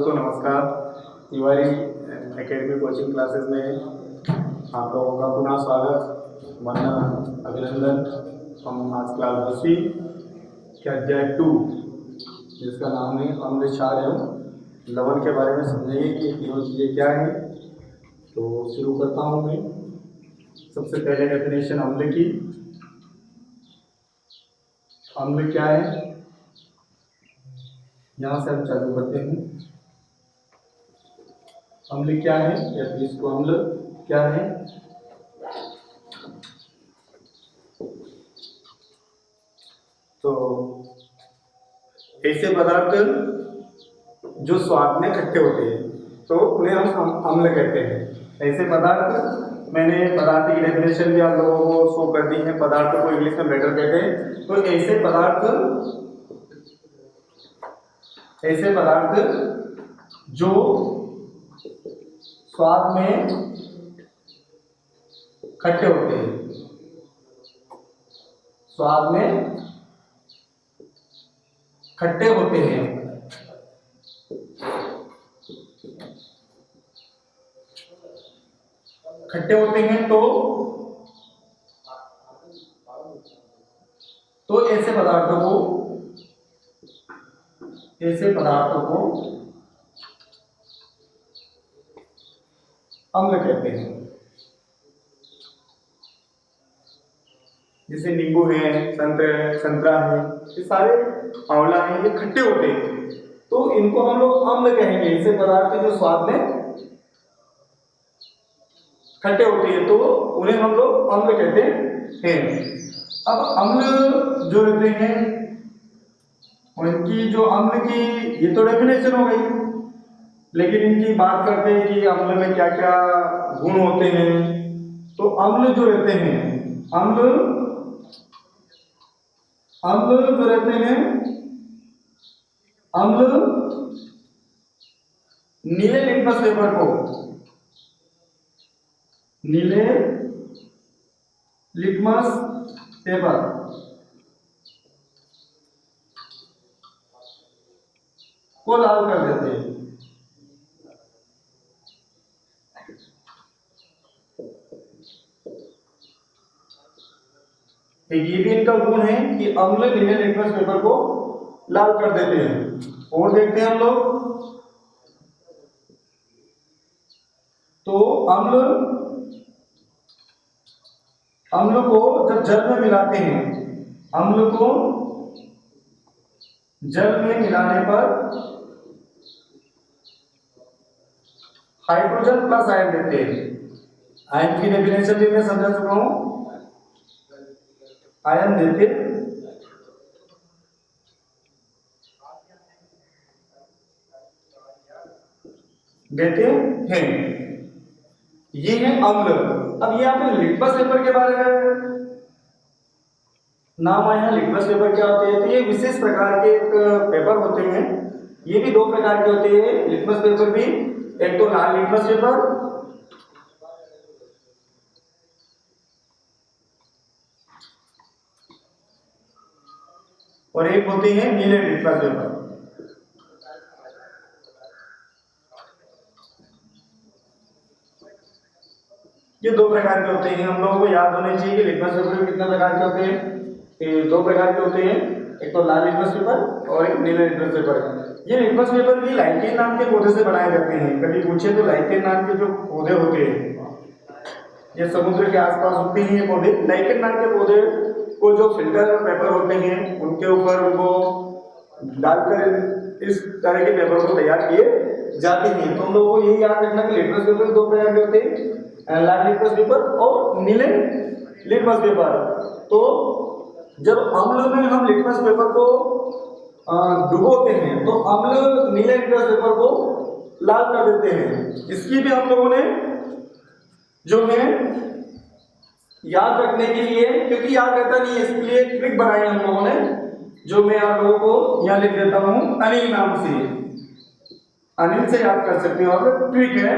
दोस्तों नमस्कार। Tiwari academy coaching classes में आप लोगों का पुनः स्वागत, वरना अभिनंदन। हम आज क्लास 10वीं के अध्याय 2 जिसका नाम है अम्ल क्षार एवं लवण के बारे में समझेंगे कि तीनों चीज़ें क्या है। तो शुरू करता हूँ मैं। सबसे पहले डेफिनेशन अम्ल की। अम्ल क्या है, यहाँ से हम चालू करते हैं। अम्ल क्या है या फिर इसको अम्ल क्या है? तो ऐसे पदार्थ जो स्वाद में खट्टे होते हैं तो उन्हें हम अम्ल कहते हैं। ऐसे पदार्थ, मैंने पदार्थ की डेफिनेशन भी आप लोगों को शो कर दी है। पदार्थ को इंग्लिश में बैटर कहते हैं। तो ऐसे पदार्थ जो स्वाद में खट्टे होते हैं, स्वाद में खट्टे होते हैं, खट्टे होते हैं तो ऐसे पदार्थों को अम्ल कहते हैं। जैसे नींबू है, संतरा है, ये सारे आंवला है, ये खट्टे होते हैं तो इनको हम लोग अम्ल कहेंगे। ऐसे पदार्थ जो स्वाद में खट्टे होते हैं तो उन्हें हम लोग अम्ल कहते हैं। अब अम्ल जो रहते हैं उनकी जो अम्ल की ये तो डेफिनेशन हो गई, लेकिन इनकी बात करते हैं कि अम्ल में क्या क्या गुण होते हैं। तो अम्ल जो रहते हैं, अम्ल जो रहते हैं, अम्ल नीले लिटमस पेपर को, नीले लिटमस पेपर को लाल कर देते हैं। ये भी इनका गुण है कि अम्ल नीले लिटमस पेपर को लाल कर देते हैं। और देखते हैं हम लोग, तो अम्ल को जब जल में मिलाते हैं, अम्ल को जल में मिलाने पर हाइड्रोजन प्लस आयन देते हैं। आयन की डेफिनेशन भी मैं समझा चुका हूं। आयन देते हैं, ये है अम्ल। अब ये आपने लिटमस पेपर के बारे में नाम आया है। लिटमस पेपर क्या होते हैं? तो ये विशेष प्रकार के एक पेपर होते हैं। ये भी दो प्रकार के होते हैं लिटमस पेपर भी। एक तो लाल लिटमस पेपर और एक होते हैं नीले लिटमस पेपर। ये दो प्रकार के होते हैं। हम लोगों को याद होने चाहिए कि लिटमस पेपर कितने प्रकार के होते हैं। दो प्रकार के होते हैं, एक तो लाल लिटमस पेपर और एक नीले लिटमस पेपर। ये लिटमस पेपर भी लाइकेन नाम के पौधे से बनाए जाते हैं। कभी पूछे तो लाइकेन नाम के जो पौधे होते हैं, ये समुद्र के आसपास उगते हैं ये पौधे। लाइकेन नाम के पौधे को जो फिल्टर पेपर होते हैं उनके ऊपर उनको डालकर इस तरह के पेपर को तैयार किए जाते हैं। तो हम लोगों को यही याद रखना कि लिटमस पेपर दो प्रकार के होते हैं, लाल लिटमस पेपर और नीले लिटमस पेपर। तो जब अम्ल में हम लिटमस पेपर को डुबोते हैं तो अम्ल नीले लिटमस पेपर को लाल कर देते हैं। इसकी भी हम लोगों ने जो है याद रखने के लिए, क्योंकि याद रहता नहीं है, इसलिए ट्रिक बनाई हम लोगों ने, जो मैं आप लोगों को यहाँ लिख देता हूं अनिल नाम से। अनिल से याद कर सकते हो आप, ट्रिक है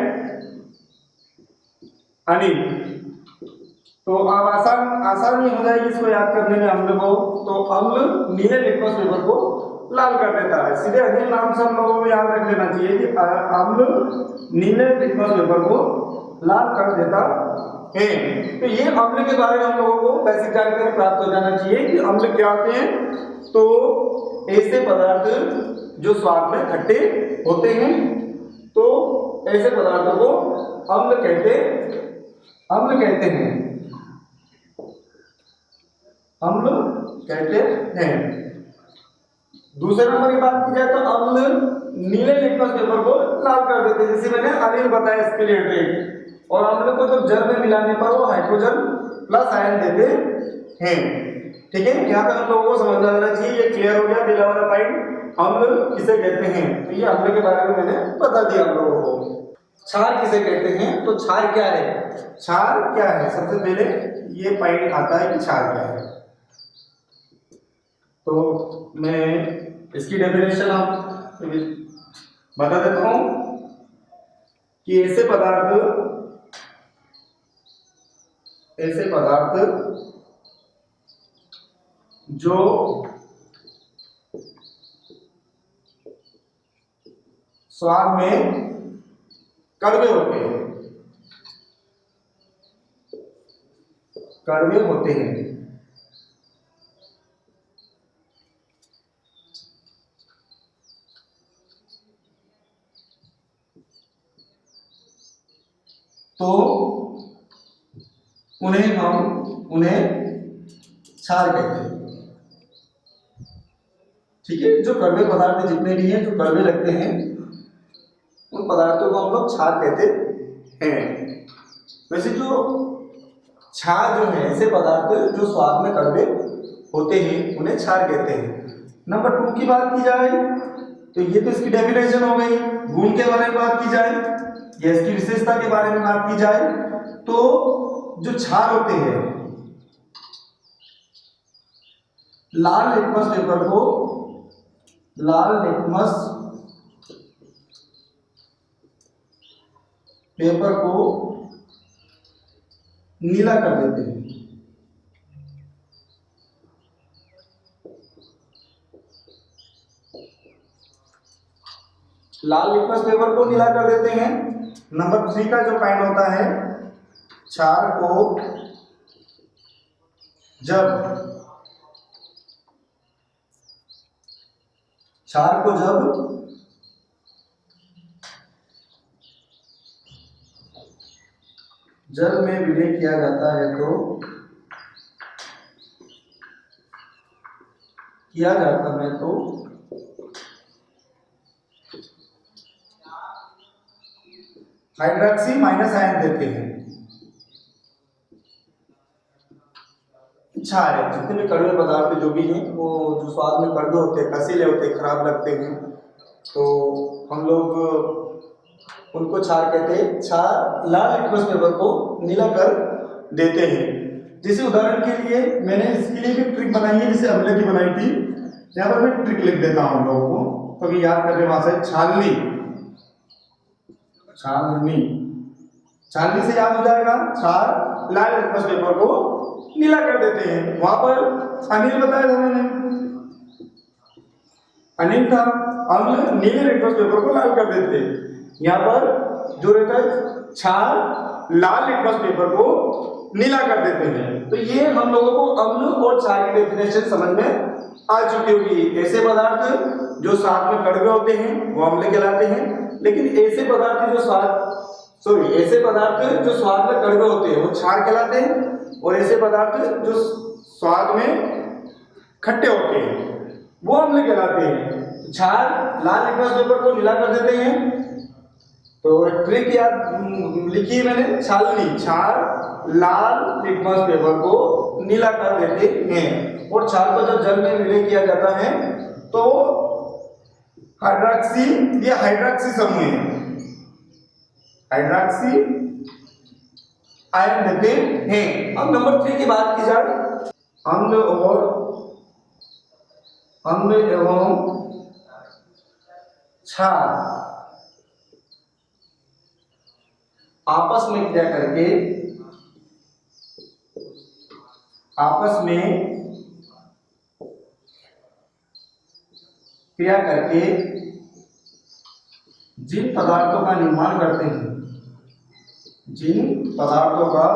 अनिल। तो अब आसानी हो जाएगी इसको याद करने में अम्ल को। तो अम्ल नीले लिटमस पेपर को लाल कर देता है। सीधे अनिल नाम से हम लोगों को याद रख लेना चाहिए कि अम्ल नीले लिटमस पेपर को लाल कर देता है। तो ये अम्ल के बारे में हम लोगों को बेसिक जानकारी प्राप्त हो जाना चाहिए कि अम्ल क्या होते हैं। तो ऐसे पदार्थ जो स्वाद में खट्टे होते हैं, तो ऐसे पदार्थों को अम्ल कहते हैं। अम्ल कहते हैं। दूसरे नंबर की बात की जाए तो अम्ल नीले लिटमस पेपर को लाल कर देते हैं, जैसे मैंने अनिल बताया इसके लिए ट्रिक। और अम्ल को जब जल में मिलाने पर वो हाइड्रोजन प्लस आयन देते हैं। ठीक है, यहाँ तक हम लोगों को समझ आना चाहिए। ये क्लियर हो गया पहला वाला पॉइंट, अम्ल किसे कहते हैं। तो ये अम्ल के बारे में मैंने बता दिया आप लोगों को। क्षार किसे कहते हैं, तो क्षार क्या है। क्षार क्या है, सबसे पहले ये पॉइंट आता है कि क्षार क्या है। तो मैं इसकी डेफिनेशन आप बता देता हूं कि ऐसे पदार्थ जो स्वाद में कड़वे होते हैं। तो उन्हें क्षार कहते हैं। ठीक है, जो कड़वे पदार्थ जितने भी हैं जो कड़वे लगते हैं, उन पदार्थों को हम लोग क्षार कहते हैं। वैसे जो क्षार जो है, ऐसे पदार्थ जो स्वाद में कड़वे होते हैं उन्हें क्षार कहते हैं। नंबर 2 की बात की जाए तो ये तो इसकी डेफिनेशन हो गई। गुण के बारे में बात की जाए या इसकी विशेषता के बारे में बात की जाए तो जो क्षार होते हैं, लाल लिटमस पेपर को नीला कर देते हैं। लाल लिटमस पेपर को नीला कर देते हैं। नंबर 3 का जो पॉइंट होता है, क्षार को जब जल में विलय किया जाता है तो हाइड्रोक्सी माइनस आयन देते हैं। क्षार है, जितने भी कड़वे पदार्थ जो भी हैं वो जो स्वाद में कड़वे होते हैं, कसीले होते हैं, खराब लगते हैं, तो हम लोग उनको क्षार कहते हैं। क्षार लाल लिटमस पेपर को नीला कर देते हैं। जैसे उदाहरण के लिए मैंने इसके लिए भी ट्रिक बनाई है, जैसे अम्ल की बनाई थी। यहाँ पर मैं ट्रिक लिख देता हूँ हम लोगों को, तो अभी याद करने वहां से छाननी से याद हो जाएगा। क्षार लाल लिटमस पेपर को नीला कर देते हैं। वहां पर अनिल बताया था मैंने, अनिल था, अम्ल नीले लिटमस पेपर को लाल कर देते हैं। यहाँ पर जो रहता है क्षार लाल लिटमस पेपर को नीला कर देते हैं। तो ये हम लोगों को अम्ल और क्षार की डेफिनेशन समझ में आ चुकी होगी। ऐसे पदार्थ जो स्वाद में कड़वे होते हैं वो अम्ल कहलाते हैं, लेकिन ऐसे पदार्थ जो स्वाद में कड़वे होते हैं वो क्षार कहलाते हैं, और ऐसे पदार्थ जो स्वाद में खट्टे होते हैं वो अम्ल कहलाते हैं। क्षार लाल लिटमस पेपर को नीला कर देते हैं। तो ट्रिक याद लिखी है मैंने, क्षार लाल लिटमस पेपर को नीला कर देते हैं। और क्षार को जब जल में विलय किया जाता है तो हाइड्रोक्सी समूह आयन देते हैं। अब नंबर 3 की बात की जाए, अम्ल एवं क्षार आपस में क्रिया करके क्रिया करके जिन पदार्थों का निर्माण करते हैं, जिन पदार्थों का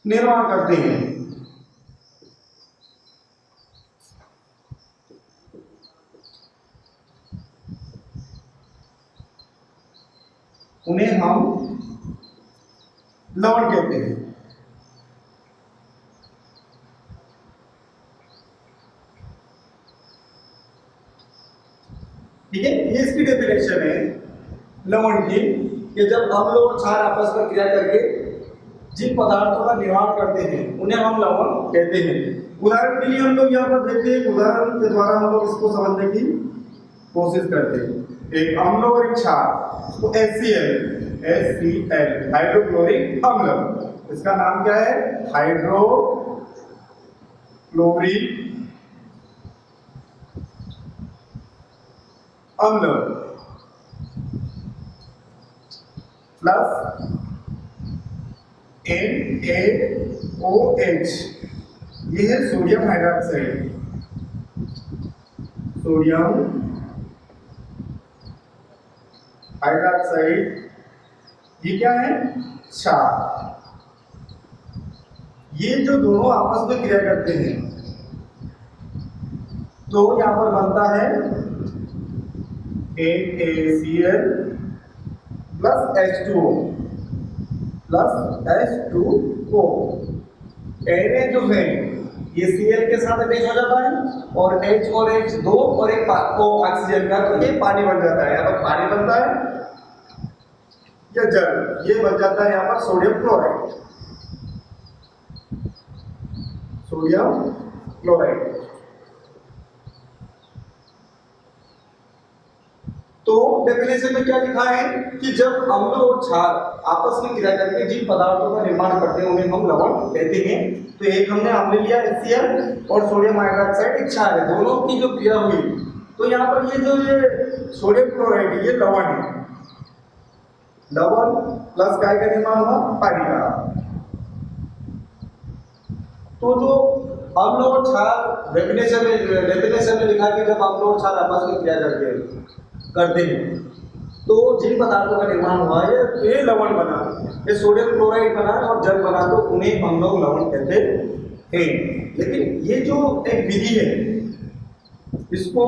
निर्माण करते हैं, उन्हें हम लवण कहते हैं। ठीक है, ये इसकी डेफिनेशन है लवण की, कि जब अम्ल और क्षार आपस में क्रिया करके जिन पदार्थों का निर्माण करते हैं उन्हें हम लवण कहते हैं। उदाहरण के लिए हम लोग यहाँ पर देखते हैं, उदाहरण के द्वारा हम लोग इसको समझने की कोशिश करते हैं। एक अम्ल और एक क्षार, तो HCl हाइड्रोक्लोरिक अम्ल, इसका नाम क्या है? हाइड्रोक्लोरिक अम्ल प्लस NaOH, ये है सोडियम हाइड्रोक्साइड, सोडियम हाइड्रोक्साइड, ये क्या है? क्षार। ये जो दोनों आपस में क्रिया करते हैं तो यहां पर बनता है NaCl plus H2O plus H2O। Na जो है ये Cl के साथ अटैच हो जाता है और H और H दो और एक ऑक्सीजन का, तो ये पानी बन जाता है। यहाँ पर पानी बनता है या जल, ये बन जाता है यहाँ पर सोडियम क्लोराइड, सोडियम क्लोराइड। तो डेफिनेशन में क्या लिखा है कि जब अम्ल और क्षार आपस में क्रिया करके जिन पदार्थों का निर्माण करते हैं उन्हें हम लवण कहते हैं। तो एक हमने अम्ल लिया HCl और सोडियम हाइड्रोक्साइड एक क्षार है, दोनों की जो क्रिया हुई, तो यहाँ पर ये सोडियम क्लोराइड ये लवण है, लवण प्लस काय का निर्माण हुआ? पानी का। तो जो अम्ल और क्षार डेफिनेशन में लिखा कि जब अम्ल और क्षार आपस में क्रिया करते हैं तो जिन पदार्थों का निर्माण हुआ है ये लवण बना, ये सोडियम क्लोराइड बना और जल बना, तो उन्हें हम लोग लवण कहते हैं। लेकिन ये जो एक विधि है, इसको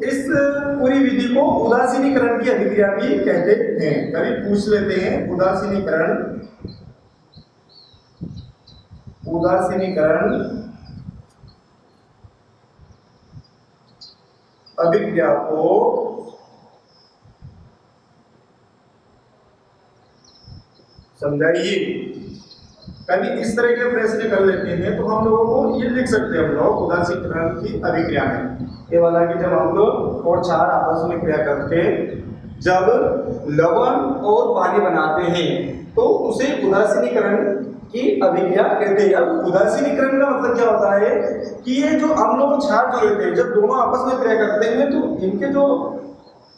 इस पूरी विधि को उदासीनीकरण की अभिक्रिया भी कहते हैं। कभी पूछ लेते हैं, उदासीनीकरण अभिक्रिया को समझाइए। कभी इस तरह के प्रश्न कर लेते हैं तो हम लोगों को ये लिख सकते हैं हम लोग उदासीनीकरण की अभिक्रिया में ये वाला कि जब हम लोग और क्षार आपस में क्रिया करके जब लवण और पानी बनाते हैं तो उसे उदासीनीकरण की अभिक्रिया कहते हैं। अब उदासीनीकरण का मतलब क्या होता है कि ये जो अम्ल और क्षार जो रहते हैं जब दोनों आपस में क्रिया करते हैं तो इनके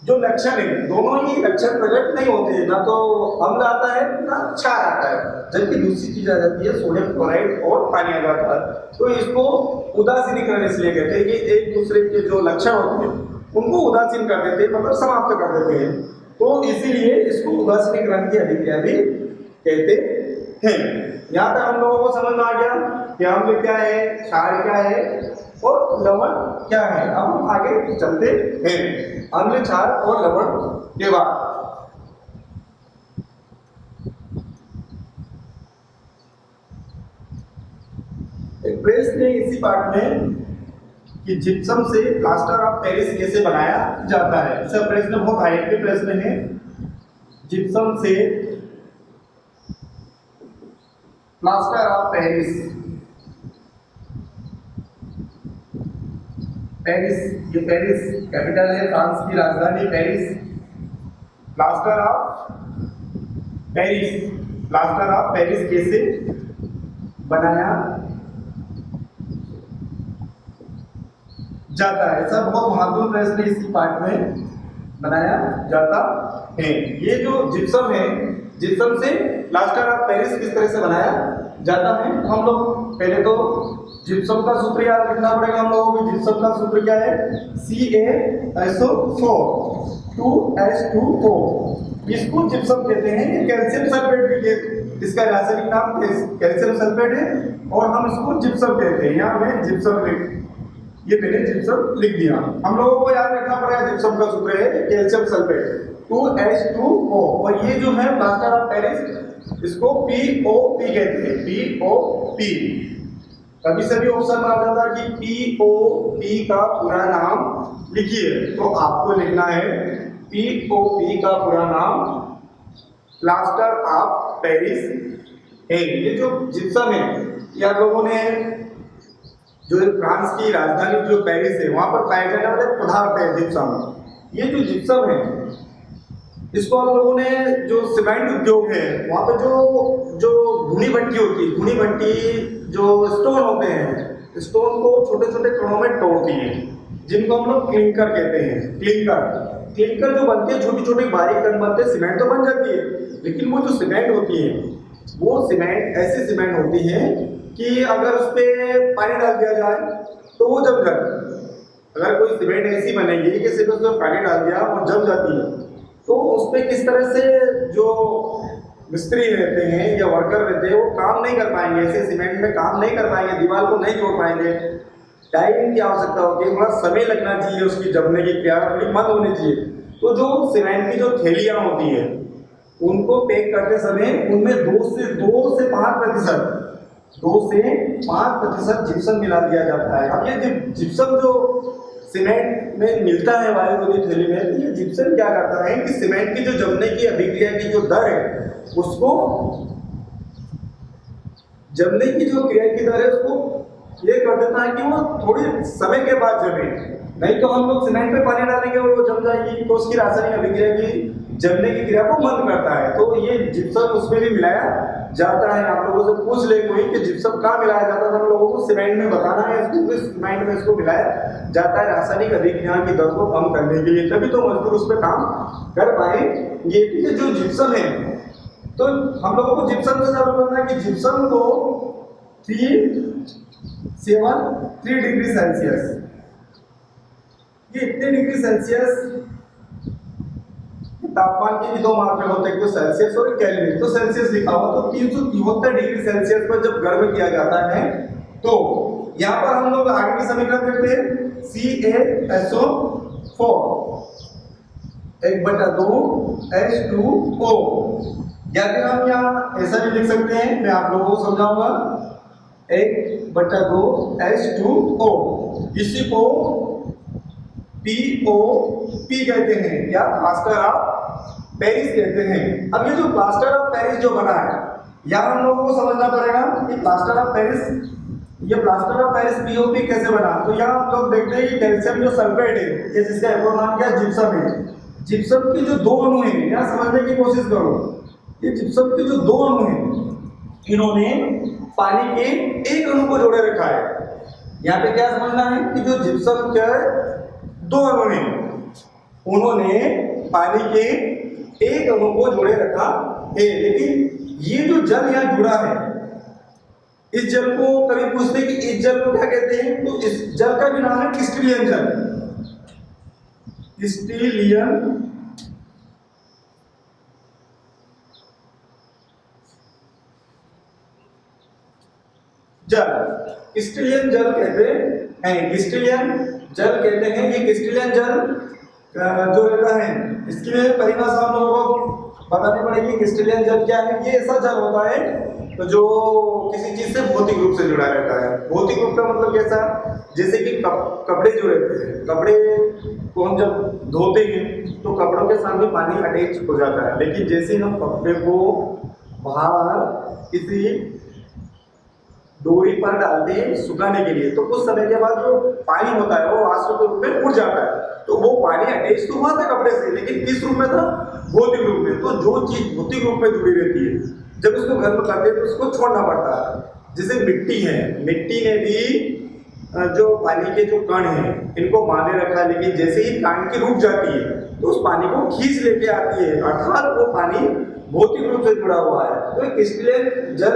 जो लक्षण है दोनों ही लक्षण प्रकट नहीं होते हैं, ना तो अम्ल आता है ना क्षार आता है, जबकि दूसरी चीज आ जाती है सोडियम क्लोराइड और पानी आ जाता है। तो इसको उदासीनीकरण इसलिए कहते हैं कि एक दूसरे के जो लक्षण होते हैं उनको उदासीन कर देते हैं, मतलब समाप्त कर देते हैं। तो इसीलिए इसको उदासीनीकरण की अभिक्रिया भी कहते हैं। यहाँ तक हम लोगों को समझ में आ गया कि अम्ल क्या है, क्षार क्या है और लवण क्या है। अब हम आगे चलते हैं अम्ल, क्षार और लवण के बाद। एक प्रश्न है इसी पार्ट में कि जिप्सम से प्लास्टर ऑफ पेरिस कैसे बनाया जाता है। इसका प्रश्न बहुत हाईलाइटेड प्रश्न है। जिप्सम से प्लास्टर ऑफ पेरिस, पेरिस ये पेरिस कैपिटल है, फ्रांस की राजधानी पेरिस। प्लास्टर ऑफ पेरिस कैसे बनाया जाता है, ऐसा बहुत महत्वपूर्ण प्रश्न इसी पार्ट में बनाया जाता है। ये जो जिप्सम है, जिप्सम से प्लास्टर ऑफ पेरिस किस तरह से बनाया जाता है। हम लोग पहले तो जिप्सम का सूत्र याद रखना पड़ेगा हम लोगों को। जिप्सम का सूत्र क्या है? CaSO4 2H2O। इसको जिप्सम कहते हैं। ये कैल्शियम सल्फेट भी है, इसका रासायनिक नाम कैल्शियम सल्फेट है और हम इसको जिप्सम कहते हैं। यहाँ मैं जिप्सम ये मैंने जिप्सम लिख दिया। हम लोगों को याद रखना पड़ेगा जिप्सम का सूत्र है कैल्शियम सल्फेट 2H2O। और ये जो है प्लास्टर ऑफ पेरिस इसको POP कहते हैं। POP कभी से भी ऑप्शन में आ जाता है कि POP का पूरा नाम लिखिए, तो आपको लिखना है POP का पूरा नाम प्लास्टर ऑफ पेरिस है। ये जो जिप्सम है ये आप लोगों ने जो फ्रांस की राजधानी जो पेरिस है वहां पर पाया जाने वाला पदार्थ है जिप्सम। ये जो जिप्सम है इसको आप लोगों ने जो सीमेंट उद्योग है वहां पे जो घुनी भट्टी होती है, घुनी भट्टी जो स्टोन होते हैं, स्टोन को छोटे छोटे कणों में तोड़ती है जिनको हम लोग क्लिंकर कहते हैं। क्लिंकर जो बनती है छोटी छोटी बारीक कण बनते हैं। सीमेंट तो बन जाती है लेकिन वो जो सीमेंट होती है वो सीमेंट ऐसी सीमेंट होती है कि अगर उस पर पानी डाल दिया जाए तो वो जम जाती है। अगर कोई सीमेंट ऐसी बनेगी कि सिर्फ उसमें पानी डाल दिया और जम जाती है तो उस पर किस तरह से जो मिस्त्री रहते हैं या वर्कर रहते हैं वो काम नहीं कर पाएंगे, ऐसे सीमेंट में काम नहीं कर पाएंगे, दीवार को नहीं तोड़ पाएंगे। टाइम की आवश्यकता होती है, थोड़ा समय लगना चाहिए, उसकी जमने की क्रिया थोड़ी मंद होनी चाहिए। तो जो सीमेंट की जो थैलियाँ होती है उनको पैक करते समय उनमें 2 से 5% जिप्सम मिला दिया जाता है। अब ये जिप्सम जो सीमेंट में मिलता है वायुरोधी थैली में, तो ये जिप्सम क्या करता है कि सीमेंट की जो जमने की अभिक्रिया की जो दर है उसको, जमने की जो क्रिया की दर है उसको ये कर देता है कि वो थोड़ी समय के बाद जमे। नहीं तो हम लोग सीमेंट में पानी डालेंगे और वो जम जाएगी तो उसकी रासायनिक अभिक्रिया की जमने की क्रिया को बंद करता है। तो ये जिप्सम उसमें भी मिलाया जाता है। आप लोगों से पूछ ले कोई कि जिप्सम कहाँ मिलाया जाता है, तो हम लोगों को सीमेंट में बताना है। इसको सीमेंट में इसको मिलाया जाता है रासायनिक अभिक्रिया की दर को कम करने के लिए, तभी तो मजदूर उस पर काम कर पाए। ये जो जिप्सम है तो हम लोगों को जिप्सम से चालू करना है कि जिप्सम को 3 डिग्री सेल्सियस, ये इतने डिग्री सेल्सियस तापमान के भी 2 मात्रा होते हैं, तो सेल्सियस और केल्विन। तो सेल्सियस लिखा हुआ तो 373 डिग्री सेल्सियस पर जब गर्म किया जाता है तो यहाँ पर हम लोग आगे की समीकरण देखते हैं CaSO4 1/2 H2O, या फिर हम यहाँ ऐसा भी लिख सकते हैं, मैं आप लोगों को समझाऊंगा 1/2 H2O। इसी को POP कहते हैं या प्लास्टर ऑफ पेरिस कहते हैं। अब ये जो प्लास्टर ऑफ पेरिस जो बना है यहाँ हम लोगों को समझना पड़ेगा कि प्लास्टर ऑफ पेरिस, ये प्लास्टर ऑफ पेरिस POP कैसे बना। तो यहाँ हम लोग देखते हैं कि कैल्शियम जो सल्फेट है, ये जिसका एक और नाम क्या है जिप्सम है, जिप्सम की जो 2 अणु हैं, यहाँ समझने की कोशिश करो। ये जिप्सम के जो 2 अणु हैं इन्होंने पानी के एक अणु को जोड़े रखा है। यहाँ पे क्या समझना है कि जो जिप्सम के 2 अणु हैं उन्होंने पानी के एक अणु को जोड़े रखा है। लेकिन ये जो जल यहाँ जुड़ा है, इस जल को कभी पूछते हैं कि इस जल को क्या कहते हैं, तो इस जल का भी नाम है क्रिस्टलियन जल। क्रिस्टलियन जल, क्रिस्टलियन जल कहते हैं, क्रिस्टलियन जल कहते हैं। ये क्रिस्टलियन जल जो रहता है इसकी परिभाषा हम लोगों को बतानी पड़ेगी। क्रिस्टलियन जल क्या है? ये ऐसा जल होता है तो जो किसी चीज से भौतिक रूप से जुड़ा रहता है। भौतिक रूप का मतलब कैसा, जैसे कि कपड़े जो रहते हैं, कपड़े को हम जब धोते हैं तो कपड़ों के साथ में पानी अटैच हो जाता है, लेकिन जैसे हम कपड़े को बाहर किसी डोरी पर डालते हैं सुखाने के लिए, तो कुछ समय के बाद जो पानी होता है वो वाष्प के रूप में उड़ जाता है। तो वो पानी अटैच तो हुआ था कपड़े से, लेकिन किस रूप में था? भौतिक रूप में। तो जो चीज भौतिक रूप में जुड़ी रहती है जब उसको गर्म करते हैं तो उसको छोड़ना पड़ता है। जैसे मिट्टी है, मिट्टी ने भी जो पानी के जो कण हैं इनको बांधे रखा है, लेकिन जैसे ही काट के रुक जाती है तो उस पानी को खींच लेके आती है, अर्थात वो पानी भौतिक रूप से जुड़ा हुआ है। तो क्रिस्टलीन जल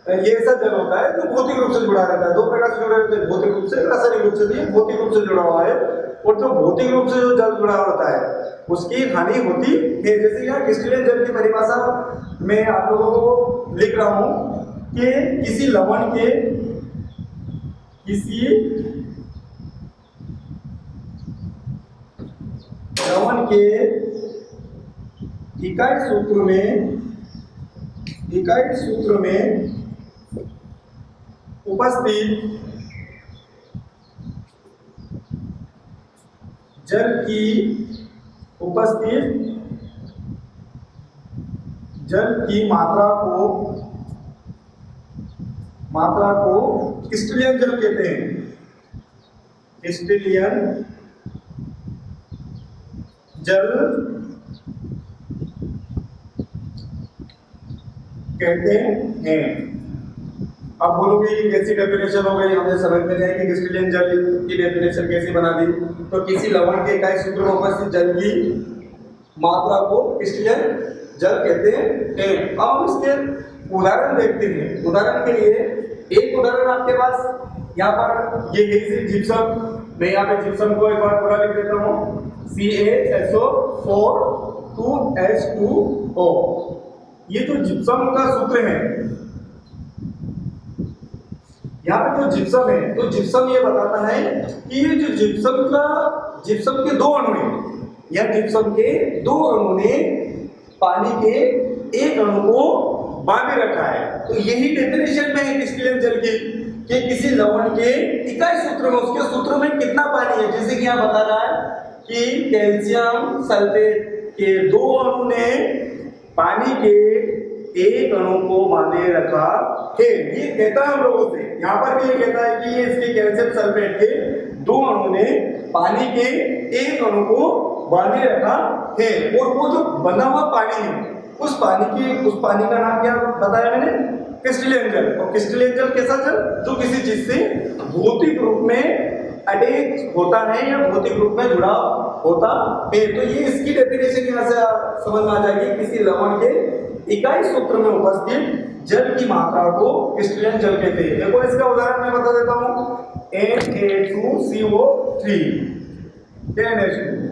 ये ऐसा जल होता है जो भौतिक रूप से जुड़ा रहता है। दो प्रकार से जुड़े रहते हैं, भौतिक रूप से, रासायनिक रूप से। तो ये भौतिक रूप से जुड़ा हुआ है, और जो भौतिक रूप से जो जल जुड़ा होता है उसकी हानि होती है। जैसे यहाँ क्रिस्टलीन जल की परिभाषा मैं आप लोगों को लिख रहा हूं कि किसी लवण के इकाई सूत्र में उपस्थित जल की मात्रा को क्रिस्टलीन जल कहते हैं। क्रिस्टलीन जल कहते हैं। अब बोलोगे ये कैसी डेफिनेशन हो गई, हमें समझ में नहीं कि क्रिस्टलीन जल की डेफिनेशन कैसी बना दी। तो किसी लवण के इकाई सूत्र में उपस्थित जल की मात्रा को क्रिस्टलीन जल कहते हैं। अब हम इसके उदाहरण देखते हैं। उदाहरण के लिए एक उदाहरण आपके पास यहाँ पर ये है जिप्सम। मैं यहाँ पे जिप्सम को एक बार पूरा लिख देता हूँ, CaSO4 2H2O। ये जो जिप्सम का सूत्र है, यहाँ पे जो जिप्सम है, तो जिप्सम ये बताता है कि ये जो जिप्सम के दो अणु हैं, या जिप्सम के दो अणु ने पानी के एक अणु को बांधे रखा है। तो यही डेफिनेशन में है क्रिस्टलीन जल की कि किसी लवण के इकाई सूत्र में, उसके सूत्र में कितना पानी है। जैसे कि यहाँ बता रहा है कि कैल्शियम सल्फेट के दो अणु ने पानी के एक अणु को बांधे रखा है। ये कहता है हम लोगों से, यहाँ पर भी ये कहता है कि ये इसके कैल्शियम सल्फेट के दो अणु ने पानी के एक अणु को बांधे रखा है। और वो जो बना हुआ पानी है, उस पानी का नाम क्या बताया मैंने, क्रिस्टलीन जल। और क्रिस्टलीन जल कैसा जल, जो किसी चीज से भौतिक रूप में अटैच होता है या भौतिक रूप में जुड़ा होता है। तो ये इसकी डेफिनेशन यहाँ से समझ में आ जाएगी, किसी लवण के इकाई सूत्र में उपस्थित जल की मात्रा को क्रिस्टलीन जल कहते हैं। देखो इसका उदाहरण मैं बता देता हूँ, Na2CO3 10H2।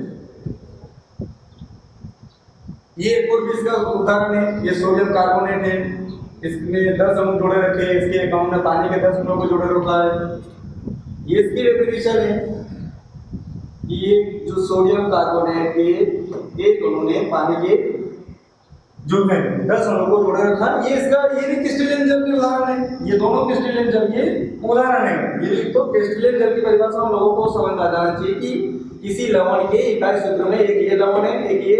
ये एक और इसका उदाहरण है, ये सोडियम कार्बोनेट है, इसमें 10 अणु जोड़े रखे हैं, इसके अकाउंट में पानी के 10 अणु को जोड़े रखा है। ये इसकी डेफिनेशन है कि ये जो सोडियम कार्बोनेट के एक अणु ने पानी के जो है 10 अणु को जोड़े रखा, ये भी क्रिस्टलीन जल के उदाहरण है। ये दोनों क्रिस्टलीन जल के उदाहरण है। ये तो क्रिस्टलीन जल की परिभाषा हम लोगों को समझ में आ जाना चाहिए कि किसी लवण के इकाई सूत्र में, एक ये लवण है, एक ये,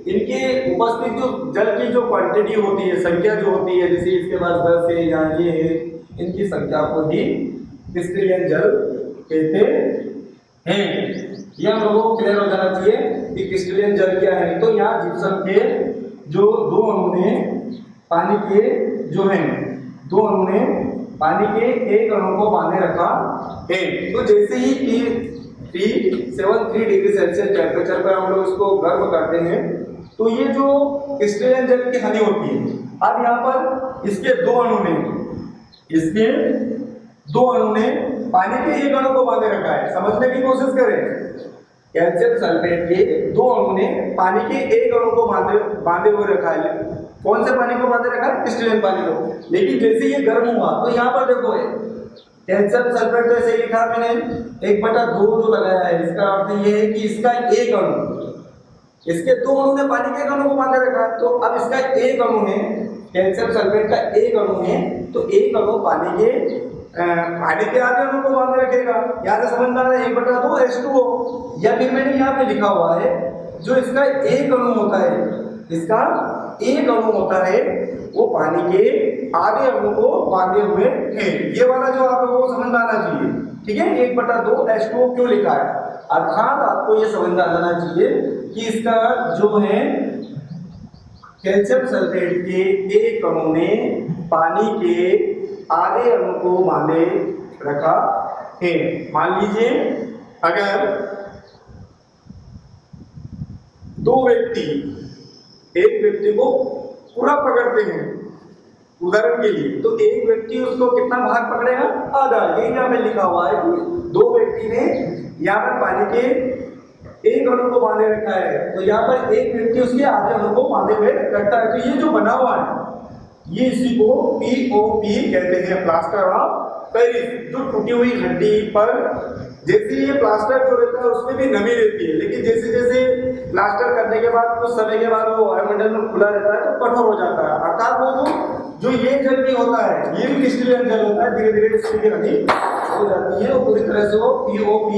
इनके उपस्थित जो जल की जो क्वांटिटी होती है, संख्या जो होती है, जैसे इसके पास 10 है या ये है, इनकी संख्या को ही क्रिस्टलीन जल कहते हैं। यह हम लोगों को क्लियर हो जाना चाहिए कि क्रिस्टलीन जल क्या है। तो यहाँ जिप्सम के जो दो अणु ने पानी के जो है, दो अणु ने पानी के एक अणु को बांधे रखा है। तो जैसे ही 73 डिग्री सेल्सियस टेम्परेचर पर हम लोग इसको गर्म करते हैं, तो ये जो क्रिस्टलीन जल की हानि होती है। अब यहाँ पर इसके दो अणु ने पानी के एक अणु को बांधे रखा है। समझने की कोशिश करें, कैल्शियम सल्फेट के दो अणु ने पानी के एक अणु को बांधे हुए रखा है। कौन से पानी को बांधे रखा है? क्रिस्टलीन पानी को। लेकिन जैसे ये गर्म हुआ, तो यहाँ पर देखो कैल्शियम सल्फेट तो ऐसे लिखा मैंने 1/2 जो लगाया है, इसका अर्थ ये है कि इसका एक अणु, इसके दो अणु ने पानी के एक अणु को बांधे रखा है। तो अब इसका एक अणु है, कैल्शियम सल्फेट का एक अणु है, तो एक अणु पानी के आधे अणु को बांधे रखेगा। यहाँ से समझ में आ रहा है 1/2 H2O। या फिर मैंने यहाँ पे लिखा हुआ है, जो इसका एक अणु होता है, इसका एक अणु होता है, वो पानी के आधे अणु को बांधे हुए है। ये वाला जो आप लोगों को समझ में आना चाहिए, ठीक है। 1/2 H2O क्यों लिखा है, अर्थात आपको ये समझ में आ जाना चाहिए कि इसका जो है कैल्शियम सल्फेट के एक अणु ने पानी के आधे अणु को बांधे रखा है। मान लीजिए अगर दो व्यक्ति, एक व्यक्ति को पूरा पकड़ते हैं, उदाहरण के लिए, तो एक व्यक्ति उसको कितना भाग पकड़ेगा? आधा। ये यहाँ पे लिखा हुआ है कि दो व्यक्ति ने यहाँ पर पानी के एक अणु को बांधे रखा है, तो यहाँ पर एक व्यक्ति उसके आधे अणु को बांधे हुए रखता है। तो ये जो बना हुआ है ये इसी को POP कहते हैं, प्लास्टर ऑफ पेरिस। जो टूटी हुई हड्डी पर, जैसे ये प्लास्टर जो रहता है उसमें भी नमी रहती है, लेकिन जैसे जैसे प्लास्टर करने के बाद कुछ समय के बाद वो वायुमंडल में खुला रहता है तो कठोर हो जाता है। अर्थात वो जो ये जल भी होता है ये भी क्रिस्टलीन जल होता है, धीरे धीरे इसकी नमी हो जाती है और पूरी तरह से वो POP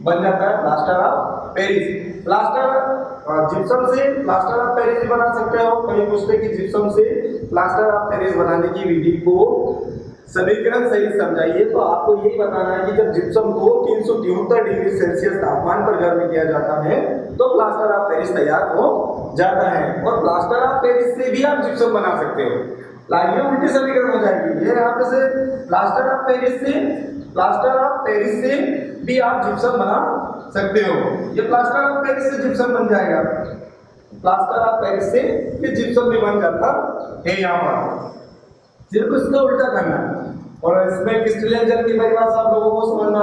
बन जाता है, plaster of Paris. Plaster gypsum से प्लास्टर ऑफ पेरिस भी बना सकते हो। कई पूछते कि जिप्सम से प्लास्टर ऑफ पेरिस बनाने की विधि को समीकरण सही समझाइए, तो आपको यही बताना है कि जब जिप्सम को 373 डिग्री सेल्सियस तापमान पर गर्म किया जाता है तो प्लास्टर ऑफ पेरिस तैयार हो जाता है। और प्लास्टर ऑफ पेरिस से भी आप जिप्सम बना सकते हो। लाइए उल्टी समीकरण हो जाएगी, ये यहाँ पे से प्लास्टर ऑफ पेरिस से भी आप जिप्सम बना सकते हो। ये प्लास्टर ऑफ पेरिस से जिप्सम बन जाएगा, प्लास्टर ऑफ पेरिस से ये जिप्सम भी बन जाता है। यहाँ पर सिर्फ इसका उल्टा करना है। और इसमें क्रिस्टलीन जल की परिभाषा आप लोगों को समझ में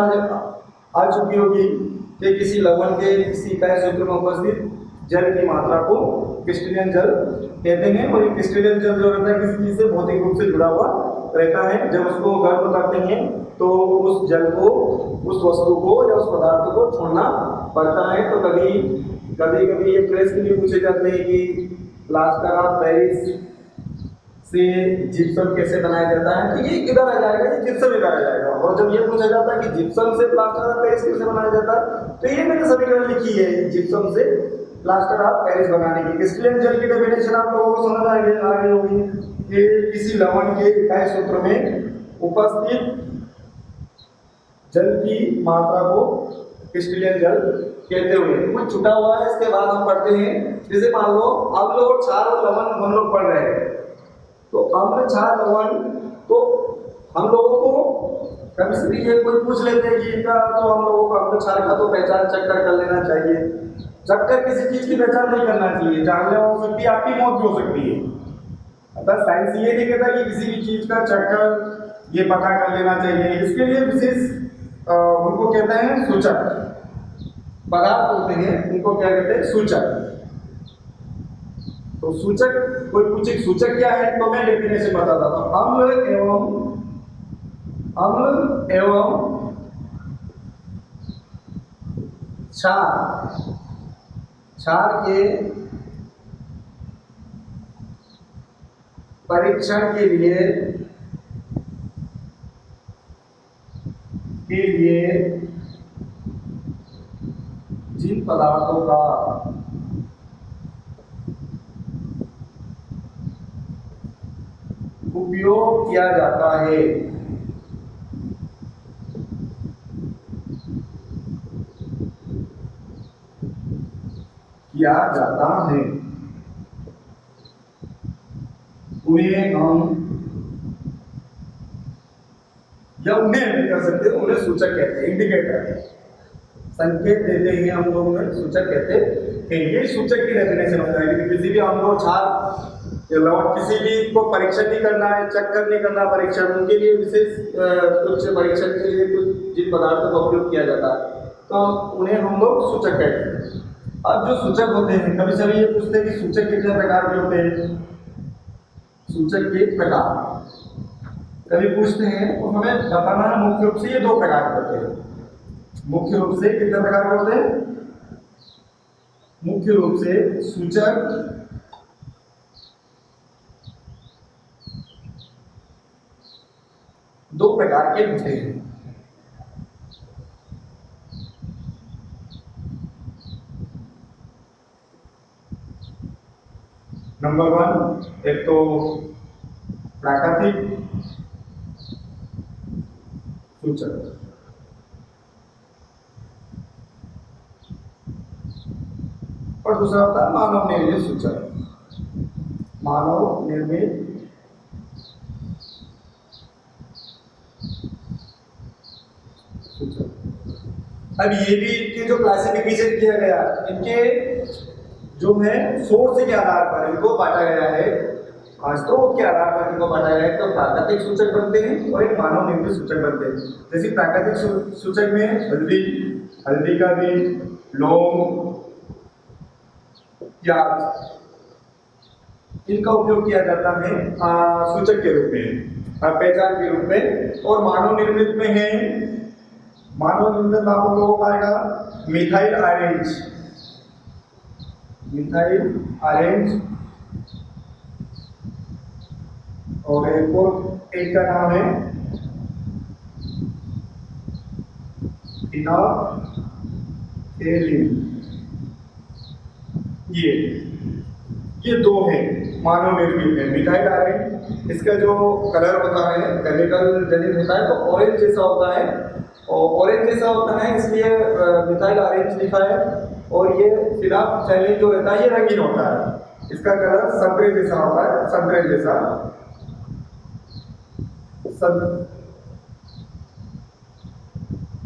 आ चुकी होगी कि किसी लवण के किसी इकाई सूत्र में उपस्थित जल की मात्रा को क्रिस्टलीन जल कहते हैं। और ये क्रिस्टलीन जल जो रहता है किसी चीज से भौतिक रूप से जुड़ा हुआ रहता है। जब उसको गर्म करते हैं तो उस जल को, उस वस्तु को या उस पदार्थ को छोड़ना पड़ता है। तो कभी ये प्रश्न भी पूछे जाते हैं कि प्लास्टर ऑफ पेरिस से जिप्सम कैसे बनाया जाता है, तो ये किधर आ जाएगा? ये जिप्सम इधर आ जाएगा। और जब ये पूछा जाता है कि जिप्सम से प्लास्टर ऑफ पेरिस कैसे बनाया जाता है, तो ये मैंने समीकरण लिखी है जिप्सम से प्लास्टर ऑफ पेरिस बनाने की। क्रिस्टलीन जल की डेफिनेशन आप लोगों को समझ आ गई होगी कि किसी लवण के इकाई सूत्र में उपस्थित जल की मात्रा को क्रिस्टलीन जल कहते हुए कुछ छुटा हुआ है। इसके बाद हम पढ़ते हैं, जैसे मान लो अम्ल और क्षार और लवण हम लोग पढ़ रहे हैं, तो अम्ल क्षार लवण, तो हम लोगों को कभी से ये कोई पूछ लेते हैं कि इनका, तो हम लोगों को अम्ल क्षार का तो पहचान चक्कर कर लेना चाहिए। चक्कर किसी चीज की पहचान नहीं करना चाहिए, जानलेवा हो सकती है, आपकी मौत भी हो सकती है। अतः साइंस ये नहीं कहता कि किसी भी चीज का चक्कर ये पता कर लेना चाहिए। इसके लिए विशेष उनको कहते हैं सूचक पदार्थ होते हैं, उनको क्या कहते हैं? सूचक। तो सूचक, कोई पूछे सूचक क्या है तो मैं डेफिनेशन बताता हूं। अम्ल एवं क्षार के परीक्षण के लिए जिन पदार्थों का उपयोग किया जाता है उन्हें हम, या उन्हें नहीं कर सकते, उन्हें सूचक कहते हैं, इंडिकेटर, संकेत देते हैं हम लोग, उन्हें सूचक कहते हैं। ये सूचक की डेफिनेशन हो जाएगी। किसी भी अम्ल और क्षार या लवण, किसी भी को परीक्षण नहीं करना है, चक्कर नहीं करना परीक्षण, उनके लिए विशेष कुछ परीक्षण के लिए कुछ जिन पदार्थों का उपयोग किया जाता है तो उन्हें हम लोग सूचक कहते हैं। अब जो सूचक होते हैं, कभी कभी ये पूछते हैं कि सूचक कितने प्रकार के होते हैं, सूचक के प्रकार कभी पूछते हैं, तो हमें बताना है मुख्य रूप से ये दो प्रकार के होते हैं। मुख्य रूप से कितने प्रकार के होते हैं? मुख्य रूप से सूचक दो प्रकार के होते हैं। नंबर 1, एक तो प्राकृतिक सूचक, और दूसरा होता है मानव निर्मित सूचक। मानव निर्मित सूचक। अब ये भी इनके जो क्लासिफिकेशन किया गया, इनके जो है सोर्स के आधार पर इनको बांटा गया है। स्रोत के आधार पर इनको बांटा गया है। तो प्राकृतिक सूचक बनते हैं और एक मानव निर्मित सूचक बनते हैं। जैसे प्राकृतिक सूचक में हल्दी, हल्दी का बीज, लौंग, प्याज, इनका उपयोग किया जाता है सूचक के रूप में, पहचान के रूप में। और मानव निर्मित में है, मानव निर्मित आप लोगों का आएगा मिथाइल ऑरेंज, मिथाइल ऑरेंज, और एक का नाम है इनॉक्टेलिन। ये दो हैं मानव निर्मित में। मिथाइल ऑरेंज, इसका जो कलर होता है केमिकल जनित होता है तो ऑरेंज जैसा होता है, और ऑरेंज जैसा होता है इसलिए मिथाइल ऑरेंज लिखा है। और ये फिनोल्फथालीन जो रहता है ये रंगीन होता है, इसका कलर संतरे जैसा होता है, संतरे जैसा,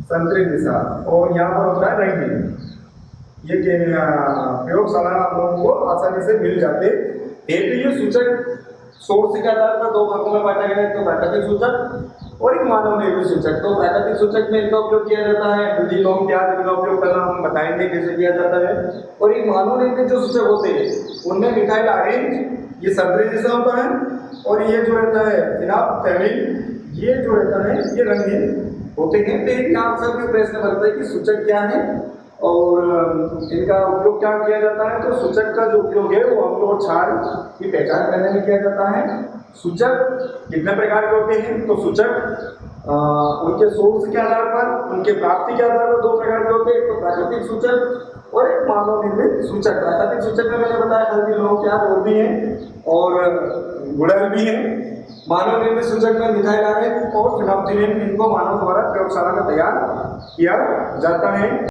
संतरे जैसा, और यहाँ पर होता है रंगीन। ये प्रयोगशाला आप लोगों को आसानी से मिल जाते हैं। तो ये सूचक सोर्स के आधार पर दो भागों में बांटा गया है, तो प्राकृतिक सूचक और एक मानव निर्मित सूचक। तो प्राकृतिक सूचक में इनका उपयोग किया जाता है, हल्दी, लौंग, प्याज, इनका उपयोग करना हम बताएंगे कैसे किया जाता है। और एक मानव निर्मित जो सूचक होते हैं उनमें मिथाइल ऑरेंज ये संतरे जैसा होता है, और ये जो रहता है इनॉक्टेलिन ये जो रहता है ये रंगीन होते हैं। तो एक आंसर में प्रश्न बनता है कि सूचक क्या है और इनका उपयोग क्या किया जाता है। तो सूचक का जो उपयोग है वो अम्ल और क्षार की पहचान करने में किया जाता है। सूचक कितने प्रकार के होते हैं, तो सूचक उनके सोर्स के आधार पर, उनके प्राप्ति के आधार पर दो प्रकार के होते हैं, एक तो प्राकृतिक सूचक और एक मानव निर्मित सूचक। प्राकृतिक सूचक में मैंने बताया हल्दी, लौंग, प्याज और भी है और गुड़हल भी है। मानव निर्मित सूचक में मिथाइल ऑरेंज और फिनोल्फथालीन, इनको मानव द्वारा प्रयोगशाला में तैयार किया जाता है।